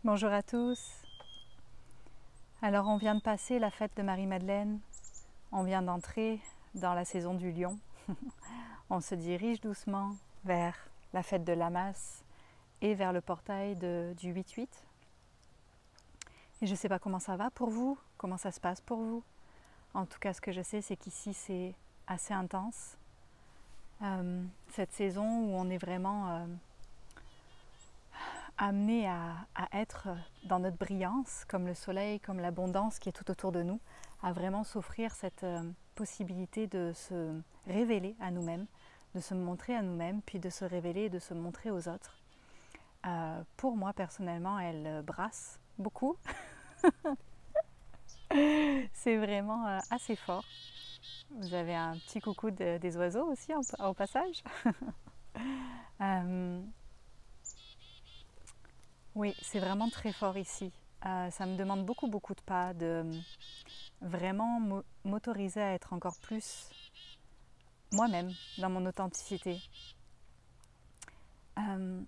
Bonjour à tous. Alors on vient de passer la fête de Marie-Madeleine, on vient d'entrer dans la saison du lion. On se dirige doucement vers la fête de Lammas et vers le portail du 8-8. Et je ne sais pas comment ça va pour vous, comment ça se passe pour vous. En tout cas, ce que je sais, c'est qu'ici c'est assez intense. Cette saison où on est vraiment amené à être dans notre brillance, comme le soleil, comme l'abondance qui est tout autour de nous, à vraiment s'offrir cette possibilité de se révéler à nous-mêmes, de se montrer à nous-mêmes, puis de se révéler et de se montrer aux autres. Pour moi, personnellement, elle brasse beaucoup. C'est vraiment assez fort. Vous avez un petit coucou des oiseaux aussi au passage. Oui, c'est vraiment très fort ici. Ça me demande beaucoup de pas, de vraiment m'autoriser à être encore plus moi-même dans mon authenticité. Il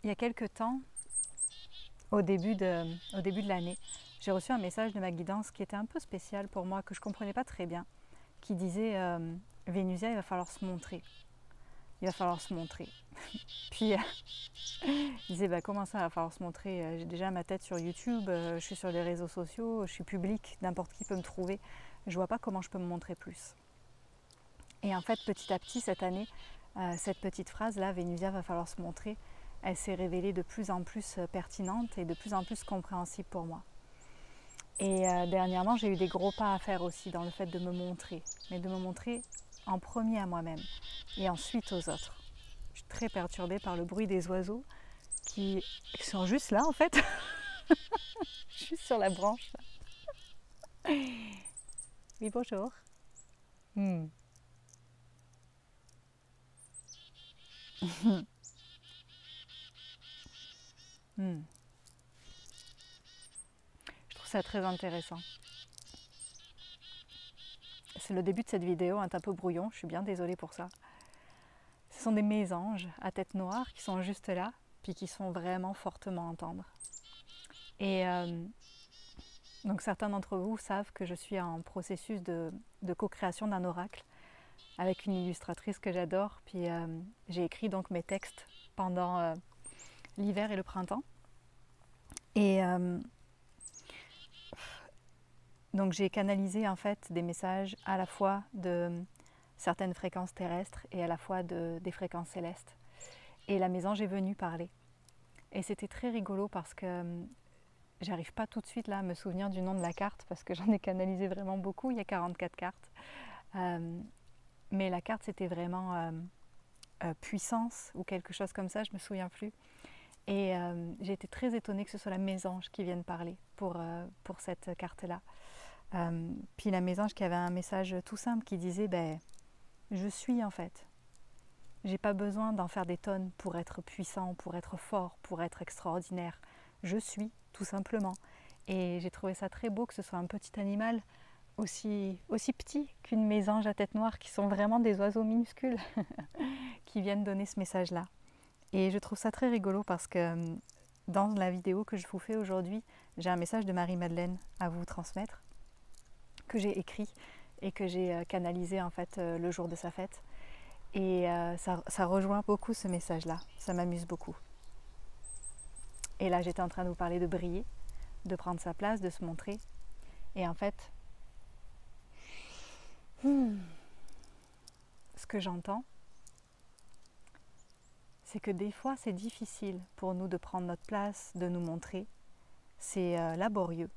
y a quelques temps, au début de l'année, j'ai reçu un message de ma guidance qui était un peu spécial pour moi, que je ne comprenais pas très bien, qui disait Vénusia, il va falloir se montrer. Il va falloir se montrer. Puis il disait comment ça, il va falloir se montrer. J'ai déjà ma tête sur YouTube, je suis sur les réseaux sociaux, je suis publique, n'importe qui peut me trouver. Je vois pas comment je peux me montrer plus. Et en fait, petit à petit, cette année, cette petite phrase-là, Vénusia, va falloir se montrer, elle s'est révélée de plus en plus pertinente et de plus en plus compréhensible pour moi. Et dernièrement, j'ai eu des gros pas à faire aussi dans le fait de me montrer, mais de me montrer en premier à moi-même et ensuite aux autres. Je suis très perturbée par le bruit des oiseaux qui sont juste là en fait, juste sur la branche. Oui, bonjour. Hmm. Hmm. Je trouve ça très intéressant. C'est le début de cette vidéo, un peu brouillon, je suis bien désolée pour ça. Ce sont des mésanges à tête noire qui sont juste là, puis qui sont vraiment fortement à entendre. Et donc certains d'entre vous savent que je suis en processus de co-création d'un oracle avec une illustratrice que j'adore. Puis j'ai écrit donc mes textes pendant l'hiver et le printemps. Et donc j'ai canalisé en fait des messages à la fois de certaines fréquences terrestres et à la fois des fréquences célestes. Et la mésange est venue parler. Et c'était très rigolo parce que j'arrive pas tout de suite là à me souvenir du nom de la carte parce que j'en ai canalisé vraiment beaucoup, il y a 44 cartes. Mais la carte c'était vraiment puissance ou quelque chose comme ça, je me souviens plus. Et j'ai été très étonnée que ce soit la mésange qui vienne parler pour cette carte-là. Puis la mésange qui avait un message tout simple qui disait je suis en fait. J'ai pas besoin d'en faire des tonnes pour être puissant, pour être fort, pour être extraordinaire. Je suis, tout simplement. Et j'ai trouvé ça très beau que ce soit un petit animal aussi petit qu'une mésange à tête noire, qui sont vraiment des oiseaux minuscules, qui viennent donner ce message-là. Et je trouve ça très rigolo parce que dans la vidéo que je vous fais aujourd'hui, j'ai un message de Marie-Madeleine à vous transmettre, que j'ai écrit et que j'ai canalisé en fait le jour de sa fête. Et ça rejoint beaucoup ce message-là, ça m'amuse beaucoup. Et là, j'étais en train de vous parler de briller, de prendre sa place, de se montrer. Et en fait, ce que j'entends, c'est que des fois, c'est difficile pour nous de prendre notre place, de nous montrer. C'est laborieux,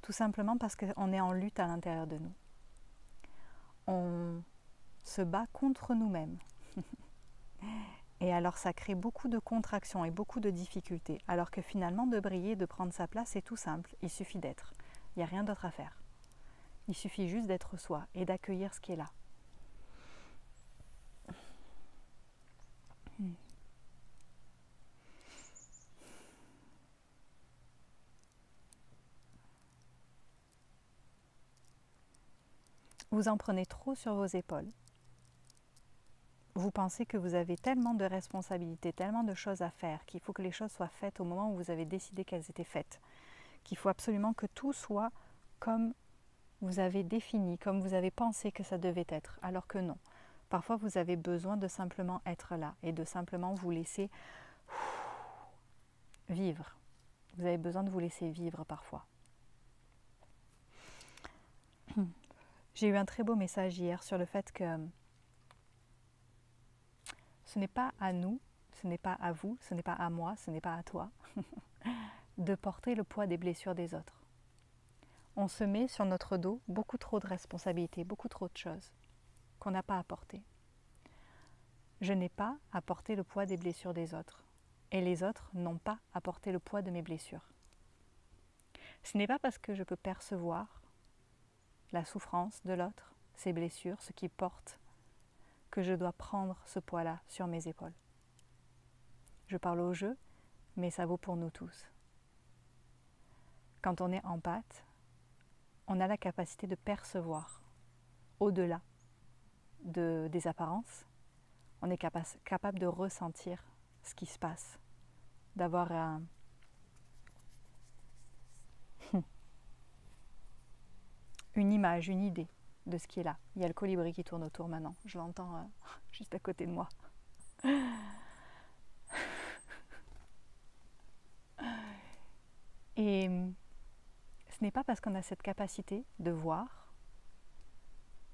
tout simplement parce qu'on est en lutte à l'intérieur de nous. On se bat contre nous-mêmes. Et alors ça crée beaucoup de contractions et beaucoup de difficultés. Alors que finalement, de briller, de prendre sa place, c'est tout simple. Il suffit d'être. Il n'y a rien d'autre à faire. Il suffit juste d'être soi et d'accueillir ce qui est là. Vous en prenez trop sur vos épaules. vous pensez que vous avez tellement de responsabilités, tellement de choses à faire, qu'il faut que les choses soient faites au moment où vous avez décidé qu'elles étaient faites, qu'il faut absolument que tout soit comme vous avez défini, comme vous avez pensé que ça devait être, alors que non. Parfois, vous avez besoin de simplement être là et de simplement vous laisser vivre. Vous avez besoin de vous laisser vivre parfois. J'ai eu un très beau message hier sur le fait que ce n'est pas à nous, ce n'est pas à vous, ce n'est pas à moi, ce n'est pas à toi de porter le poids des blessures des autres. On se met sur notre dos beaucoup trop de responsabilités, beaucoup trop de choses qu'on n'a pas à porter. Je n'ai pas à porter le poids des blessures des autres et les autres n'ont pas à porter le poids de mes blessures. Ce n'est pas parce que je peux percevoir la souffrance de l'autre, ses blessures, ce qu'il porte, que je dois prendre ce poids-là sur mes épaules. Je parle au jeu, mais ça vaut pour nous tous. Quand on est empathe, on a la capacité de percevoir au-delà des apparences. On est capable de ressentir ce qui se passe, d'avoir une image, une idée de ce qui est là. Il y a le colibri qui tourne autour maintenant. Je l'entends juste à côté de moi. Et ce n'est pas parce qu'on a cette capacité de voir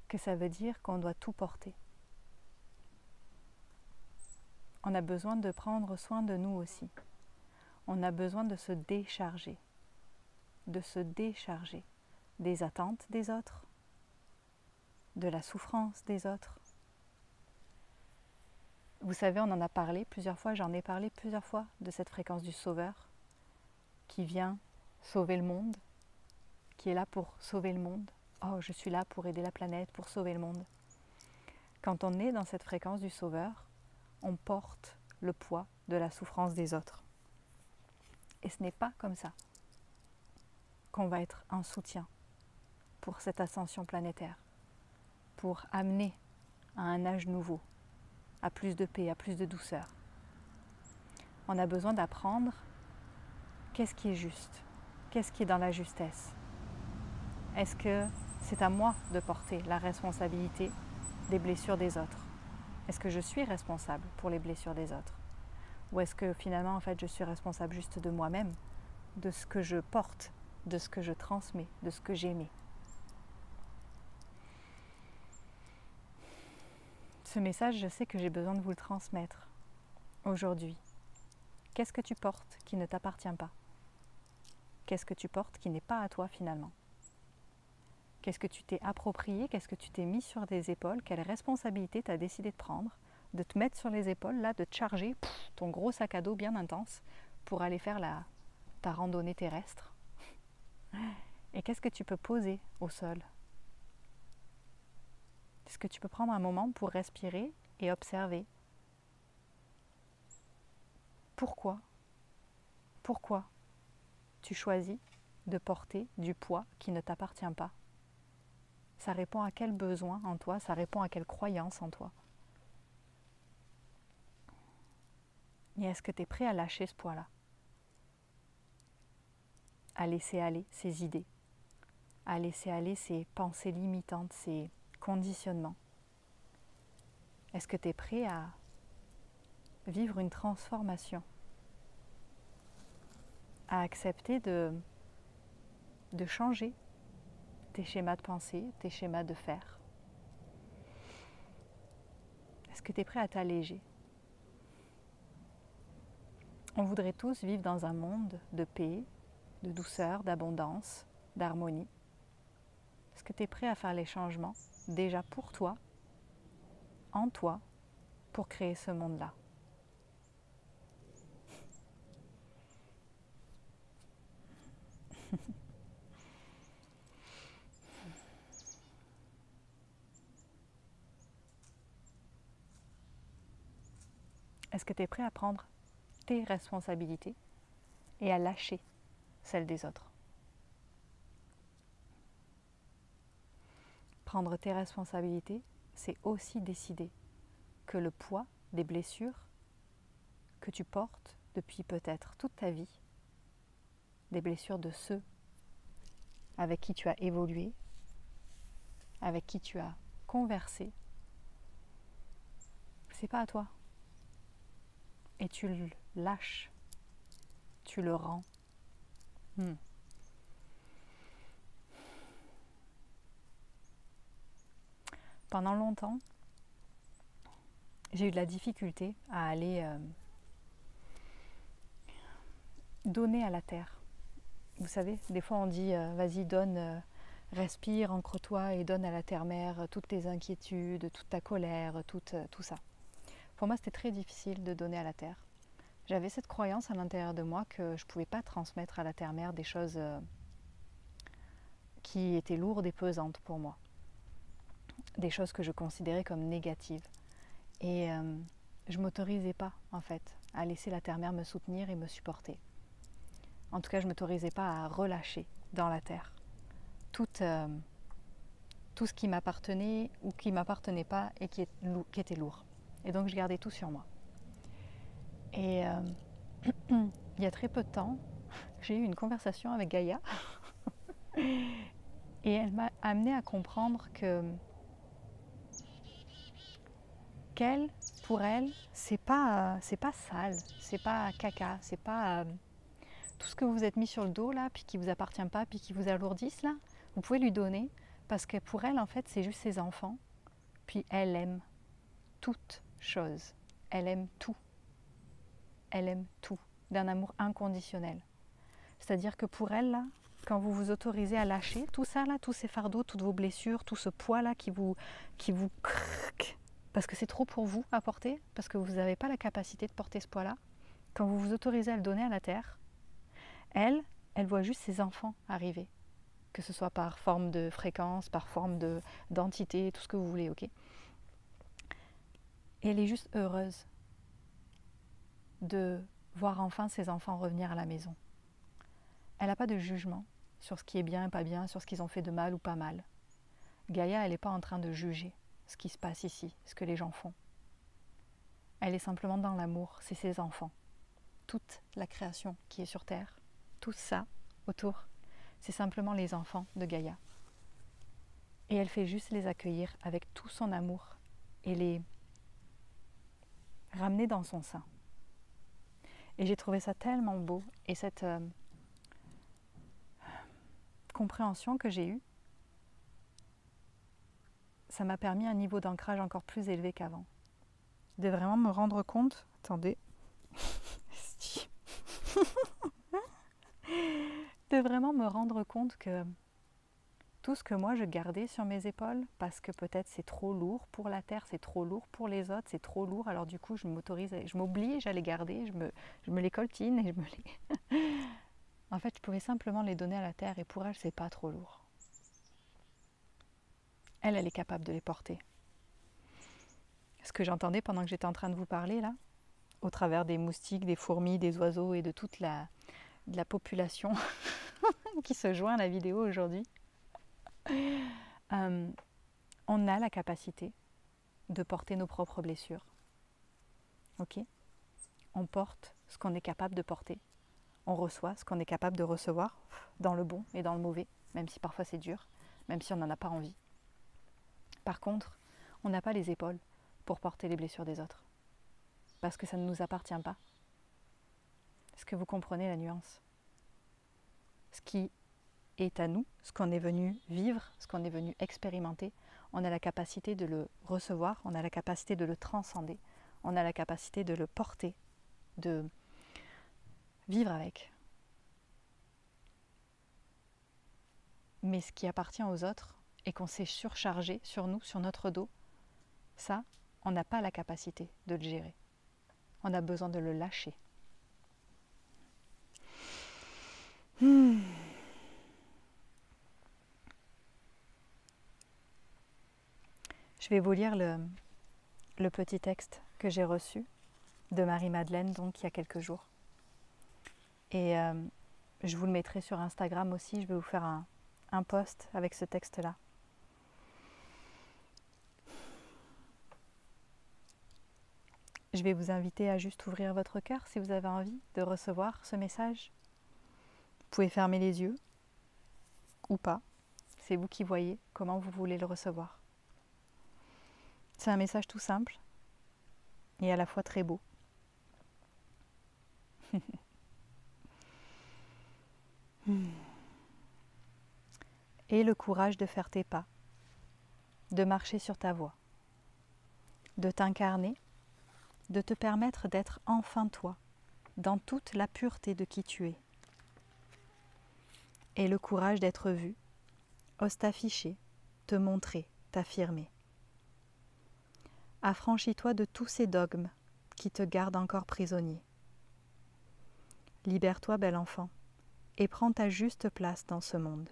que ça veut dire qu'on doit tout porter. On a besoin de prendre soin de nous aussi. On a besoin de se décharger des attentes des autres, de la souffrance des autres. Vous savez, on en a parlé plusieurs fois, j'en ai parlé plusieurs fois de cette fréquence du sauveur qui vient sauver le monde, qui est là pour sauver le monde. Oh, je suis là pour aider la planète, pour sauver le monde. Quand on est dans cette fréquence du sauveur, on porte le poids de la souffrance des autres. Et ce n'est pas comme ça qu'on va être un soutien pour cette ascension planétaire, pour amener à un âge nouveau, à plus de paix, à plus de douceur. On a besoin d'apprendre qu'est-ce qui est juste, qu'est-ce qui est dans la justesse. Est-ce que c'est à moi de porter la responsabilité des blessures des autres? Est-ce que je suis responsable pour les blessures des autres? Ou est-ce que finalement, en fait, je suis responsable juste de moi-même, de ce que je porte, de ce que je transmets, de ce que j'émets? Ce message, je sais que j'ai besoin de vous le transmettre aujourd'hui. Qu'est-ce que tu portes qui ne t'appartient pas? Qu'est-ce que tu portes qui n'est pas à toi finalement? Qu'est-ce que tu t'es approprié? Qu'est-ce que tu t'es mis sur tes épaules? Quelle responsabilité tu as décidé de prendre? De te mettre sur les épaules, là, de te charger ton gros sac à dos bien intense pour aller faire ta randonnée terrestre. Et qu'est-ce que tu peux poser au sol? Est-ce que tu peux prendre un moment pour respirer et observer? Pourquoi tu choisis de porter du poids qui ne t'appartient pas? Ça répond à quel besoin en toi? Ça répond à quelle croyance en toi? Et est-ce que tu es prêt à lâcher ce poids-là? À laisser aller ces idées, à laisser aller ces pensées limitantes, ces conditionnements? Est-ce que tu es prêt à vivre une transformation? À accepter de changer tes schémas de pensée, tes schémas de faire? Est-ce que tu es prêt à t'alléger? On voudrait tous vivre dans un monde de paix, de douceur, d'abondance, d'harmonie. Est-ce que tu es prêt à faire les changements déjà pour toi, en toi, pour créer ce monde-là? Est-ce que tu es prêt à prendre tes responsabilités et à lâcher celles des autres? Prendre tes responsabilités, c'est aussi décider que le poids des blessures que tu portes depuis peut-être toute ta vie, des blessures de ceux avec qui tu as évolué, avec qui tu as conversé, c'est pas à toi. Et tu le lâches, tu le rends. Pendant longtemps, j'ai eu de la difficulté à aller donner à la terre. Vous savez, des fois on dit vas-y donne, respire, ancre-toi et donne à la terre-mère toutes tes inquiétudes, toute ta colère, tout ça. Pour moi c'était très difficile de donner à la terre. J'avais cette croyance à l'intérieur de moi que je ne pouvais pas transmettre à la terre-mère des choses qui étaient lourdes et pesantes pour moi. Des choses que je considérais comme négatives. Et je ne m'autorisais pas en fait à laisser la terre-mère me soutenir et me supporter. En tout cas, je ne m'autorisais pas à relâcher dans la terre tout ce qui m'appartenait ou qui ne m'appartenait pas et qui était lourd. Et donc, je gardais tout sur moi. Et il y a très peu de temps, j'ai eu une conversation avec Gaïa et elle m'a amenée à comprendre qu'elle, pour elle, c'est pas sale, c'est pas caca, c'est pas tout ce que vous êtes mis sur le dos là, puis qui vous appartient pas, puis qui vous alourdissent là, vous pouvez lui donner parce que pour elle en fait c'est juste ses enfants, puis elle aime toute chose, elle aime tout d'un amour inconditionnel. C'est-à-dire que pour elle là, quand vous vous autorisez à lâcher tout ça là, tous ces fardeaux, toutes vos blessures, tout ce poids là qui vous craque, parce que c'est trop pour vous à porter, parce que vous n'avez pas la capacité de porter ce poids là, quand vous vous autorisez à le donner à la terre, elle voit juste ses enfants arriver, que ce soit par forme de fréquence, par forme d'entité, tout ce que vous voulez, ok? Et elle est juste heureuse de voir enfin ses enfants revenir à la maison. Elle n'a pas de jugement sur ce qui est bien et pas bien, sur ce qu'ils ont fait de mal ou pas mal. Gaïa, elle n'est pas en train de juger ce qui se passe ici, ce que les gens font. Elle est simplement dans l'amour, c'est ses enfants. Toute la création qui est sur Terre, tout ça autour, c'est simplement les enfants de Gaïa. Et elle fait juste les accueillir avec tout son amour et les ramener dans son sein. Et j'ai trouvé ça tellement beau, et cette compréhension que j'ai eue, ça m'a permis un niveau d'ancrage encore plus élevé qu'avant. De vraiment me rendre compte, attendez, de vraiment me rendre compte que tout ce que moi je gardais sur mes épaules, parce que peut-être c'est trop lourd pour la terre, c'est trop lourd pour les autres, c'est trop lourd, alors du coup je m'oblige à les garder, je me les coltine et je me les... En fait, je pouvais simplement les donner à la terre et pour elle, c'est pas trop lourd. Elle est capable de les porter. Ce que j'entendais pendant que j'étais en train de vous parler là, au travers des moustiques, des fourmis, des oiseaux et de toute la population qui se joint à la vidéo aujourd'hui, on a la capacité de porter nos propres blessures. Ok ? On porte ce qu'on est capable de porter. On reçoit ce qu'on est capable de recevoir, dans le bon et dans le mauvais, même si parfois c'est dur, même si on n'en a pas envie. Par contre, on n'a pas les épaules pour porter les blessures des autres, parce que ça ne nous appartient pas. Est-ce que vous comprenez la nuance ? Ce qui est à nous, ce qu'on est venu vivre, ce qu'on est venu expérimenter, on a la capacité de le recevoir, on a la capacité de le transcender, on a la capacité de le porter, de vivre avec. Mais ce qui appartient aux autres et qu'on s'est surchargé sur nous, sur notre dos, ça, on n'a pas la capacité de le gérer. On a besoin de le lâcher. Je vais vous lire le petit texte que j'ai reçu de Marie-Madeleine, donc il y a quelques jours. Et je vous le mettrai sur Instagram aussi, je vais vous faire un post avec ce texte-là. Je vais vous inviter à juste ouvrir votre cœur si vous avez envie de recevoir ce message. Vous pouvez fermer les yeux ou pas. C'est vous qui voyez comment vous voulez le recevoir. C'est un message tout simple et à la fois très beau. Aie le courage de faire tes pas, de marcher sur ta voie, de t'incarner, de te permettre d'être enfin toi, dans toute la pureté de qui tu es. Aie le courage d'être vu, ose t'afficher, te montrer, t'affirmer. Affranchis-toi de tous ces dogmes qui te gardent encore prisonnier. Libère-toi, bel enfant, et prends ta juste place dans ce monde.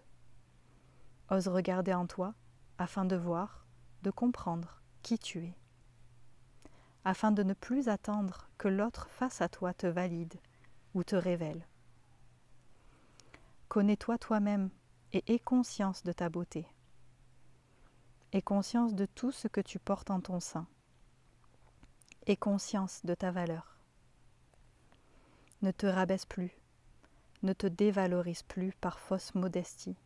Ose regarder en toi afin de voir, de comprendre qui tu es, afin de ne plus attendre que l'autre face à toi te valide ou te révèle. Connais-toi toi-même et aie conscience de ta beauté. Aie conscience de tout ce que tu portes en ton sein. Aie conscience de ta valeur. Ne te rabaisse plus, ne te dévalorise plus par fausse modestie.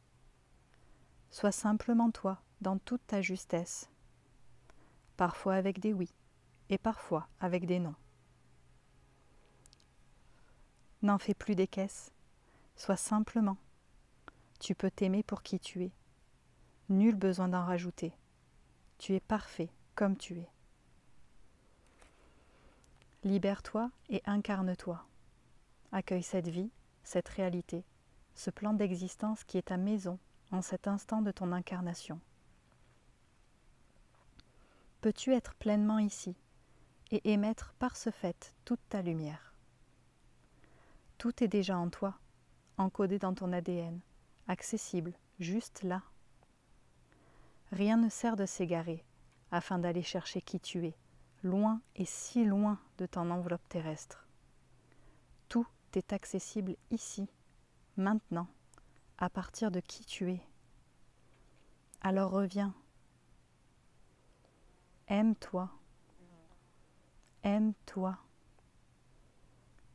Sois simplement toi dans toute ta justesse, parfois avec des oui et parfois avec des non. N'en fais plus des caisses, sois simplement. Tu peux t'aimer pour qui tu es. Nul besoin d'en rajouter. Tu es parfait comme tu es. Libère-toi et incarne-toi. Accueille cette vie, cette réalité, ce plan d'existence qui est ta maison en cet instant de ton incarnation. Peux-tu être pleinement ici et émettre par ce fait toute ta lumière? Tout est déjà en toi, encodé dans ton ADN, accessible, juste là. Rien ne sert de s'égarer afin d'aller chercher qui tu es, loin et si loin de ton enveloppe terrestre. Tout est accessible ici, maintenant, à partir de qui tu es. Alors reviens. Aime-toi. Aime-toi.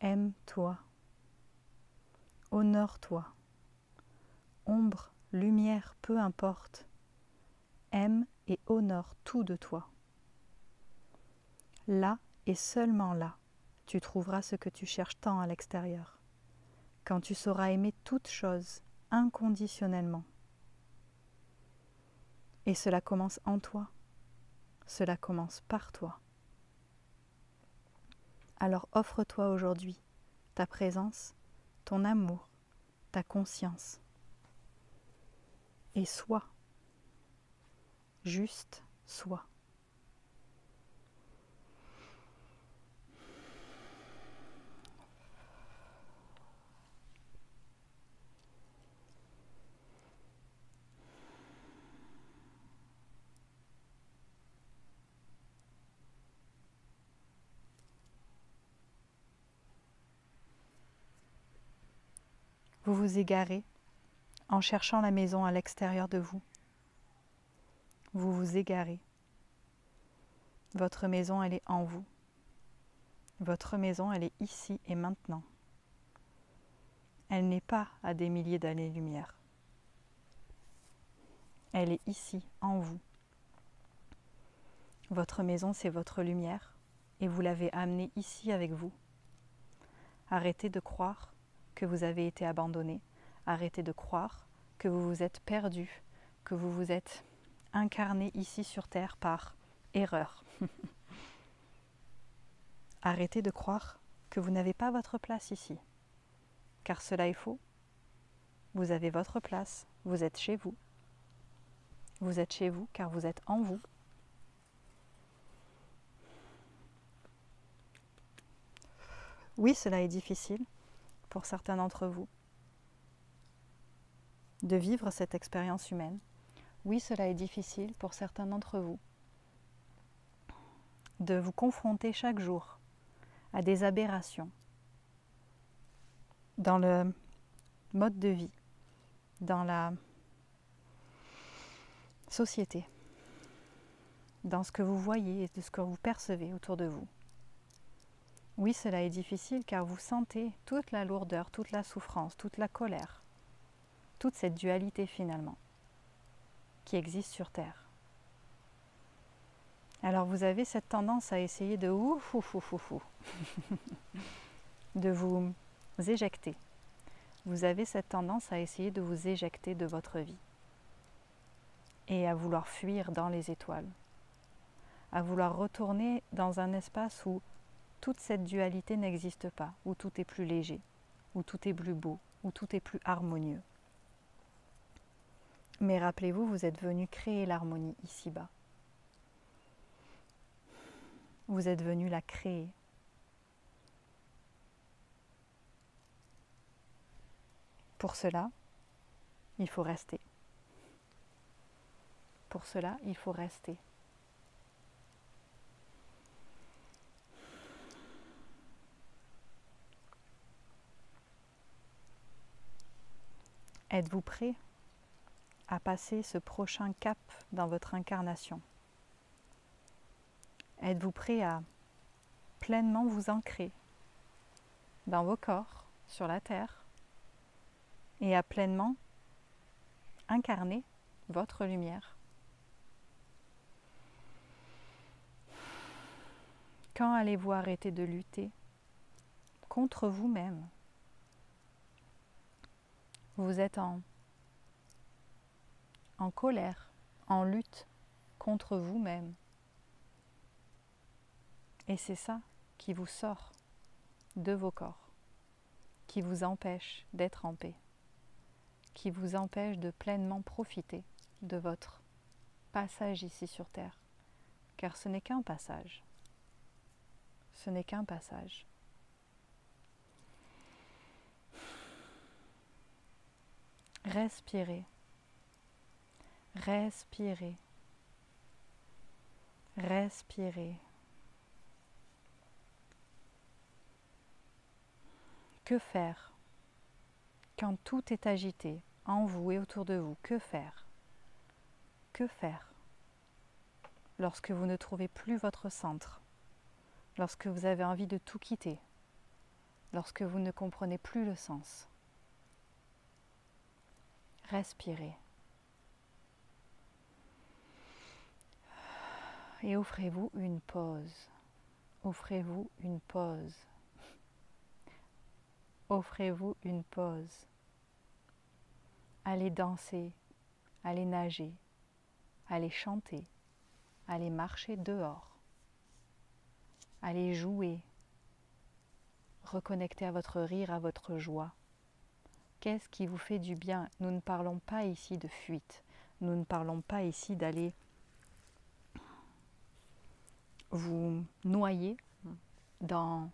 Aime-toi. Honore-toi. Ombre, lumière, peu importe. Aime et honore tout de toi. Là et seulement là, tu trouveras ce que tu cherches tant à l'extérieur. Quand tu sauras aimer toute chose inconditionnellement. Et cela commence en toi. Cela commence par toi. Alors offre-toi aujourd'hui ta présence, ton amour, ta conscience. Et sois. Juste sois. Vous vous égarez en cherchant la maison à l'extérieur de vous. Vous vous égarez. Votre maison, elle est en vous. Votre maison, elle est ici et maintenant. Elle n'est pas à des milliers d'années-lumière. Elle est ici, en vous. Votre maison, c'est votre lumière et vous l'avez amenée ici avec vous. Arrêtez de croire que vous avez été abandonné. Arrêtez de croire que vous vous êtes perdu, que vous vous êtes incarné ici sur Terre par erreur. Arrêtez de croire que vous n'avez pas votre place ici, car cela est faux. Vous avez votre place, vous êtes chez vous. Vous êtes chez vous car vous êtes en vous. Oui, cela est difficile pour certains d'entre vous de vivre cette expérience humaine. Oui, cela est difficile pour certains d'entre vous de vous confronter chaque jour à des aberrations dans le mode de vie, dans la société, dans ce que vous voyez et de ce que vous percevez autour de vous. Oui, cela est difficile car vous sentez toute la lourdeur, toute la souffrance, toute la colère, toute cette dualité finalement qui existe sur Terre. Alors vous avez cette tendance à essayer de de vous éjecter. Vous avez cette tendance à essayer de vous éjecter de votre vie et à vouloir fuir dans les étoiles, à vouloir retourner dans un espace où toute cette dualité n'existe pas, où tout est plus léger, où tout est plus beau, où tout est plus harmonieux. Mais rappelez-vous, vous êtes venu créer l'harmonie ici-bas. Vous êtes venu la créer. Pour cela, il faut rester. Pour cela, il faut rester. Êtes-vous prêt à passer ce prochain cap dans votre incarnation? Êtes-vous prêt à pleinement vous ancrer dans vos corps, sur la terre, et à pleinement incarner votre lumière? Quand allez-vous arrêter de lutter contre vous-même? Vous êtes en colère, en lutte contre vous-même. Et c'est ça qui vous sort de vos corps, qui vous empêche d'être en paix, qui vous empêche de pleinement profiter de votre passage ici sur Terre. Car ce n'est qu'un passage. Ce n'est qu'un passage. Respirez. Respirez. Respirez. Que faire quand tout est agité en vous et autour de vous? Que faire? Que faire lorsque vous ne trouvez plus votre centre? Lorsque vous avez envie de tout quitter? Lorsque vous ne comprenez plus le sens? Respirez. Et offrez-vous une pause. Offrez-vous une pause. Offrez-vous une pause. Allez danser, allez nager, allez chanter, allez marcher dehors, allez jouer, reconnecter à votre rire, à votre joie. Qu'est-ce qui vous fait du bien? Nous ne parlons pas ici de fuite, nous ne parlons pas ici d'aller vous noyer dans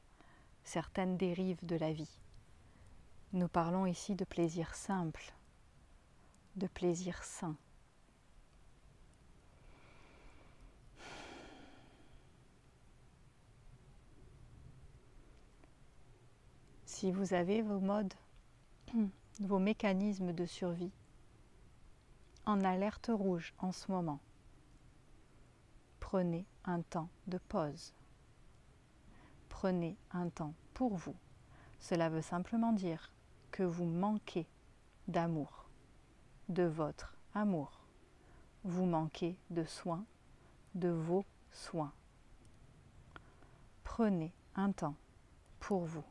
certaines dérives de la vie. Nous parlons ici de plaisir simple, de plaisir sain. Si vous avez vos modes, vos mécanismes de survie en alerte rouge en ce moment, prenez un temps de pause. Prenez un temps pour vous. Cela veut simplement dire que vous manquez d'amour, de votre amour. Vous manquez de soins, de vos soins. Prenez un temps pour vous.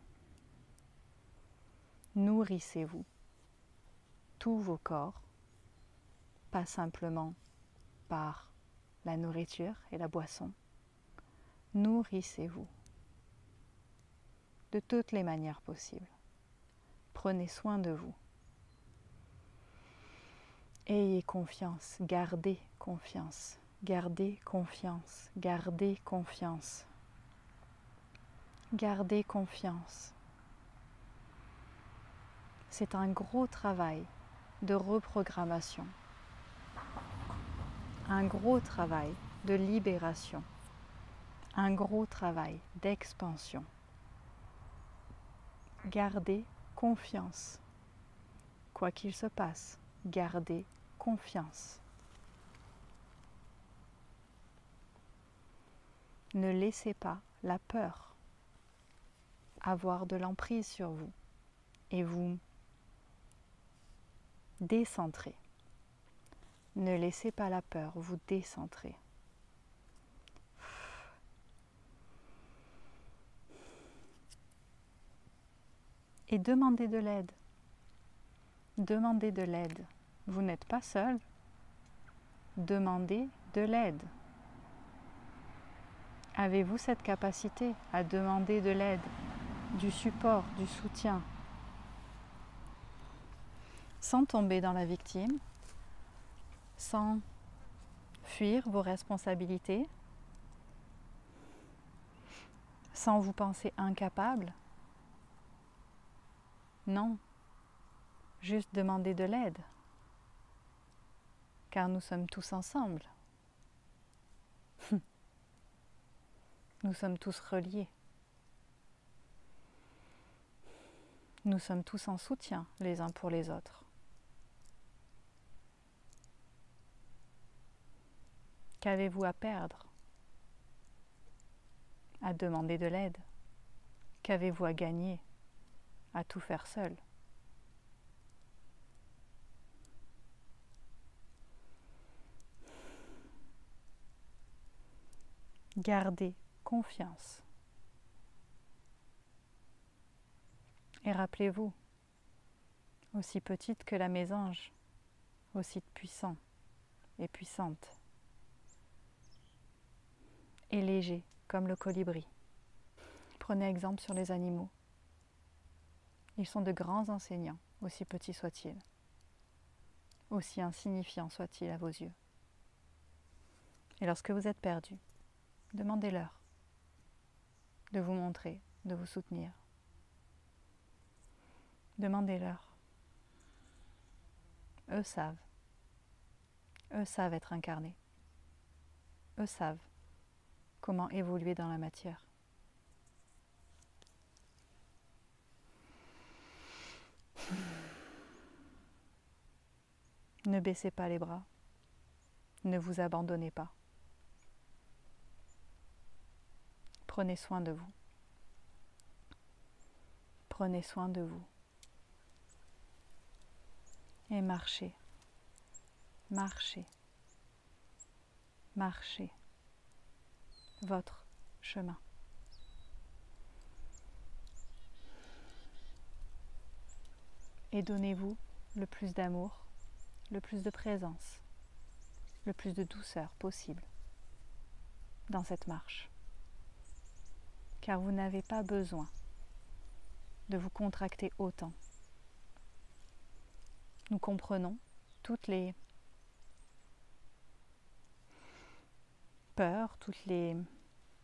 Nourrissez-vous, tous vos corps, pas simplement par la nourriture et la boisson. Nourrissez-vous de toutes les manières possibles. Prenez soin de vous. Ayez confiance, gardez confiance, gardez confiance, gardez confiance. Gardez confiance. C'est un gros travail de reprogrammation, un gros travail de libération, un gros travail d'expansion. Gardez confiance. Quoi qu'il se passe, gardez confiance. Ne laissez pas la peur avoir de l'emprise sur vous et vous décentrer. Ne laissez pas la peur vous décentrer. Et demandez de l'aide. Demandez de l'aide. Vous n'êtes pas seul. Demandez de l'aide. Avez-vous cette capacité à demander de l'aide, du support, du soutien, sans tomber dans la victime, sans fuir vos responsabilités, sans vous penser incapable? Non, juste demander de l'aide, car nous sommes tous ensemble. Nous sommes tous reliés. Nous sommes tous en soutien les uns pour les autres. Qu'avez-vous à perdre à demander de l'aide? Qu'avez-vous à gagner à tout faire seul? Gardez confiance. Et rappelez-vous, aussi petite que la mésange, aussi puissant et puissante, et léger comme le colibri. Prenez exemple sur les animaux. Ils sont de grands enseignants, aussi petits soient-ils, aussi insignifiants soient-ils à vos yeux. Et lorsque vous êtes perdu, demandez-leur de vous montrer, de vous soutenir. Demandez-leur. Eux savent. Eux savent être incarnés. Eux savent comment évoluer dans la matière. Ne baissez pas les bras. Ne vous abandonnez pas. Prenez soin de vous. Prenez soin de vous. Et marchez. Marchez. Marchez. Votre chemin. Et donnez-vous le plus d'amour, le plus de présence, le plus de douceur possible dans cette marche. Car vous n'avez pas besoin de vous contracter autant. Nous comprenons toutes les peurs, toutes les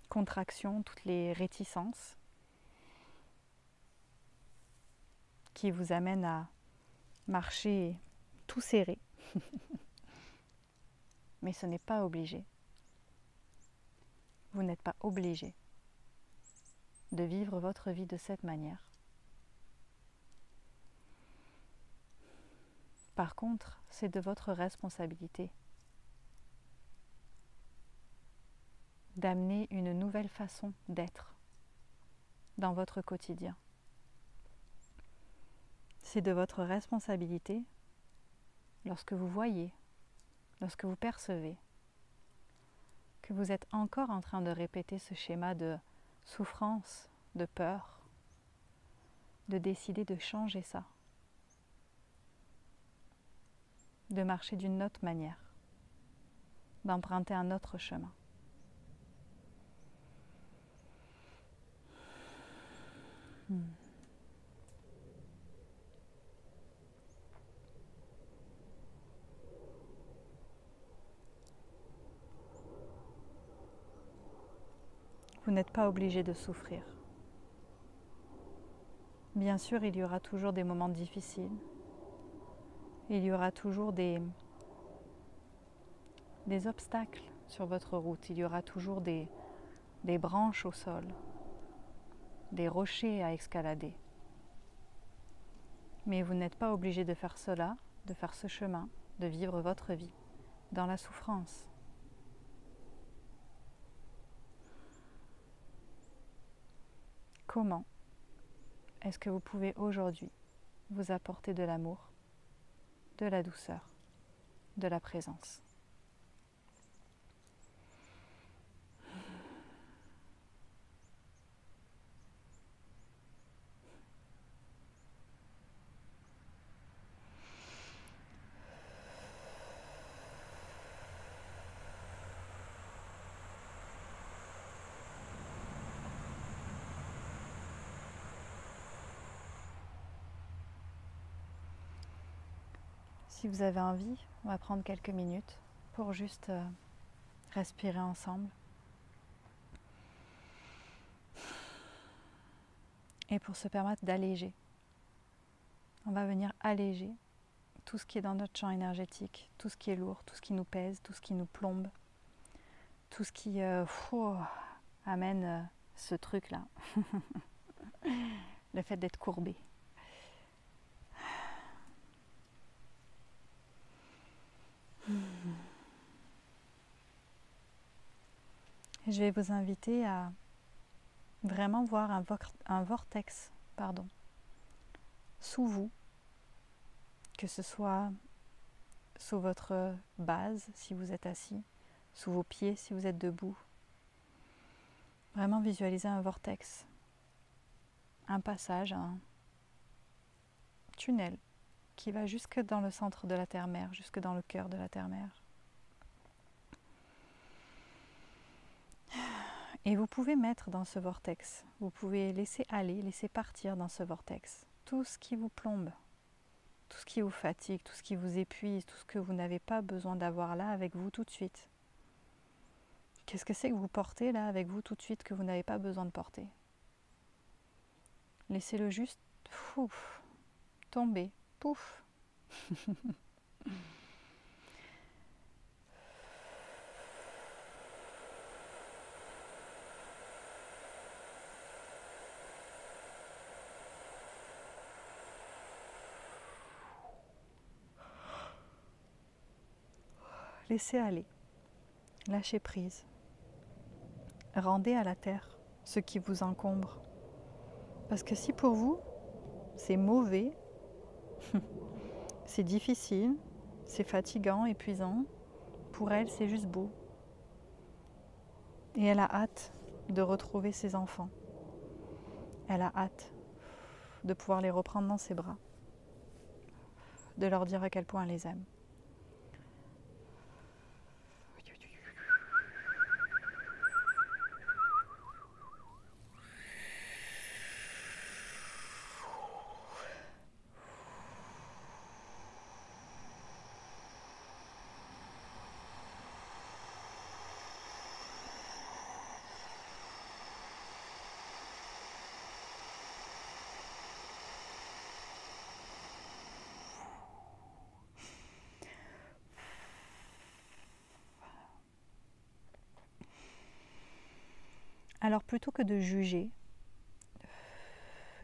contractions, toutes les réticences qui vous amènent à marcher tout serré. Mais ce n'est pas obligé. Vous n'êtes pas obligé de vivre votre vie de cette manière. Par contre, c'est de votre responsabilité d'amener une nouvelle façon d'être dans votre quotidien. C'est de votre responsabilité, lorsque vous voyez, lorsque vous percevez que vous êtes encore en train de répéter ce schéma de souffrance, de peur, de décider de changer ça, de marcher d'une autre manière, d'emprunter un autre chemin. Vous n'êtes pas obligé de souffrir. Bien sûr, il y aura toujours des moments difficiles. Il y aura toujours des obstacles sur votre route. Il y aura toujours des branches au sol, des rochers à escalader. Mais vous n'êtes pas obligé de faire cela, de faire ce chemin, de vivre votre vie dans la souffrance. Comment est-ce que vous pouvez aujourd'hui vous apporter de l'amour, de la douceur, de la présence? Si vous avez envie, on va prendre quelques minutes pour juste respirer ensemble. Et pour se permettre d'alléger. On va venir alléger tout ce qui est dans notre champ énergétique, tout ce qui est lourd, tout ce qui nous pèse, tout ce qui nous plombe, tout ce qui amène ce truc-là, le fait d'être courbé. Je vais vous inviter à vraiment voir un vortex sous vous, que ce soit sous votre base si vous êtes assis, sous vos pieds si vous êtes debout. Vraiment visualiser un vortex, un passage, un tunnel qui va jusque dans le centre de la terre-mère, jusque dans le cœur de la terre-mère. Et vous pouvez mettre dans ce vortex, vous pouvez laisser aller, laisser partir dans ce vortex tout ce qui vous plombe, tout ce qui vous fatigue, tout ce qui vous épuise, tout ce que vous n'avez pas besoin d'avoir là avec vous tout de suite. Qu'est-ce que c'est que vous portez là avec vous tout de suite que vous n'avez pas besoin de porter? Laissez-le juste tomber, pouf. Laissez aller, lâchez prise. Rendez à la terre ce qui vous encombre. Parce que si pour vous, c'est mauvais, c'est difficile, c'est fatigant, épuisant, pour elle, c'est juste beau. Et elle a hâte de retrouver ses enfants. Elle a hâte de pouvoir les reprendre dans ses bras, de leur dire à quel point elle les aime. Alors plutôt que de juger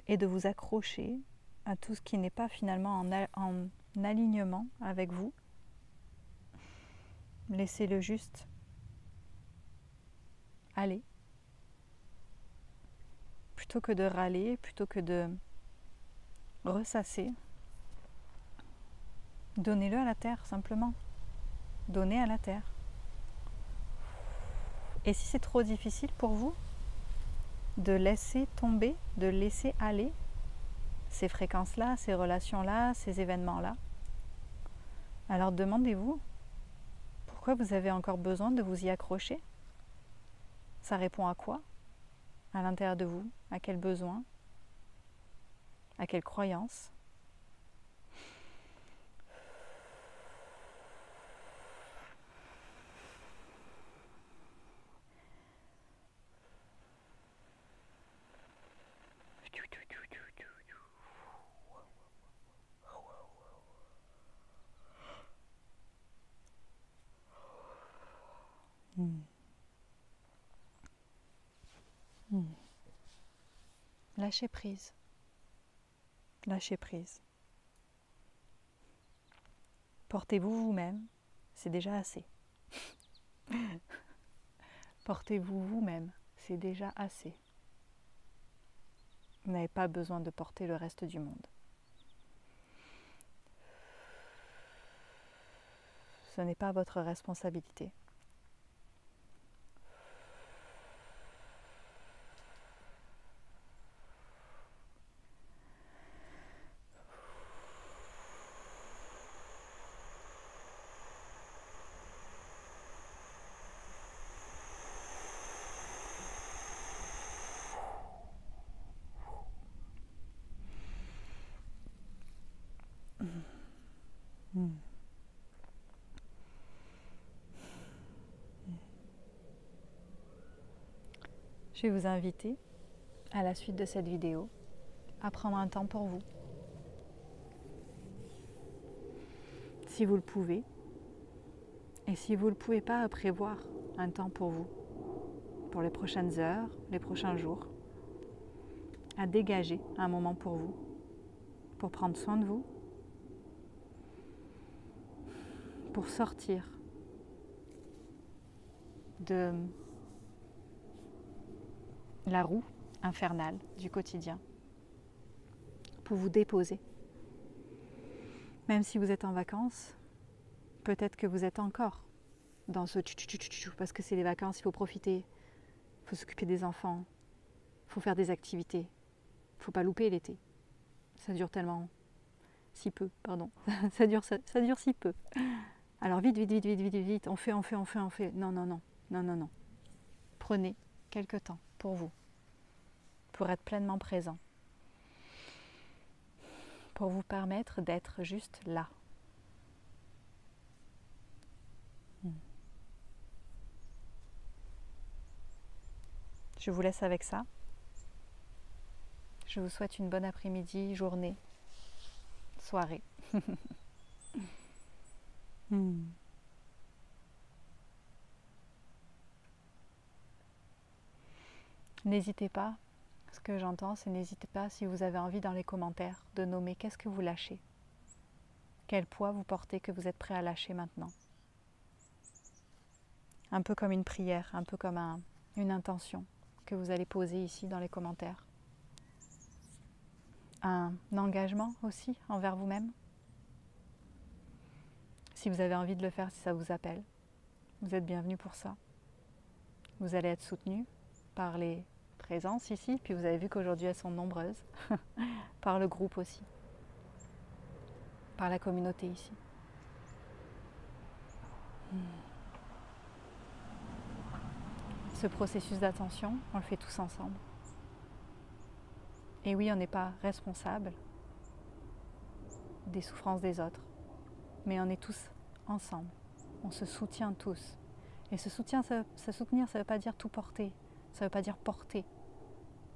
et de vous accrocher à tout ce qui n'est pas finalement en alignement avec vous, laissez-le juste aller. Plutôt que de râler, plutôt que de ressasser, donnez-le à la terre simplement. Donnez à la terre. Et si c'est trop difficile pour vous, de laisser tomber, de laisser aller ces fréquences-là, ces relations-là, ces événements-là, alors demandez-vous pourquoi vous avez encore besoin de vous y accrocher. Ça répond à quoi à l'intérieur de vous? À quel besoin? À quelle croyance? Lâchez prise. Lâchez prise. Portez-vous vous-même, c'est déjà assez. Portez-vous vous-même, c'est déjà assez. Vous n'avez pas besoin de porter le reste du monde. Ce n'est pas votre responsabilité. Je vais vous inviter, à la suite de cette vidéo, à prendre un temps pour vous. Si vous le pouvez, et si vous ne le pouvez pas, à prévoir un temps pour vous, pour les prochaines heures, les prochains jours, à dégager un moment pour vous, pour prendre soin de vous, pour sortir de la roue infernale du quotidien, pour vous déposer. Même si vous êtes en vacances, peut-être que vous êtes encore dans ce parce que c'est les vacances, il faut profiter, il faut s'occuper des enfants, il faut faire des activités, il ne faut pas louper l'été. Ça dure tellement si peu, pardon, ça dure si peu. Alors vite, on fait. Non, non, non, non, non, non. Prenez quelque temps pour vous, pour être pleinement présent, pour vous permettre d'être juste là. Je vous laisse avec ça. Je vous souhaite une bonne après-midi, journée, soirée. N'hésitez pas, ce que j'entends, c'est n'hésitez pas si vous avez envie dans les commentaires de nommer qu'est-ce que vous lâchez. Quel poids vous portez que vous êtes prêt à lâcher maintenant. Un peu comme une prière, un peu comme une intention que vous allez poser ici dans les commentaires. Un engagement aussi envers vous-même. Si vous avez envie de le faire, si ça vous appelle, vous êtes bienvenus pour ça. Vous allez être soutenus par les présences ici, puis vous avez vu qu'aujourd'hui elles sont nombreuses, par le groupe aussi, par la communauté ici. Ce processus d'attention, on le fait tous ensemble. Et oui, on n'est pas responsable des souffrances des autres, mais on est tous ensemble. On se soutient tous. Et se soutenir, ça ne veut pas dire tout porter. Ça ne veut pas dire porter.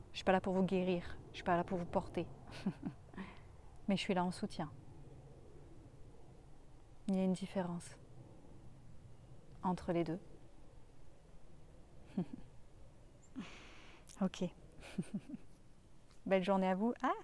Je ne suis pas là pour vous guérir. Je ne suis pas là pour vous porter. Mais je suis là en soutien. Il y a une différence entre les deux. Ok. Belle journée à vous. Ah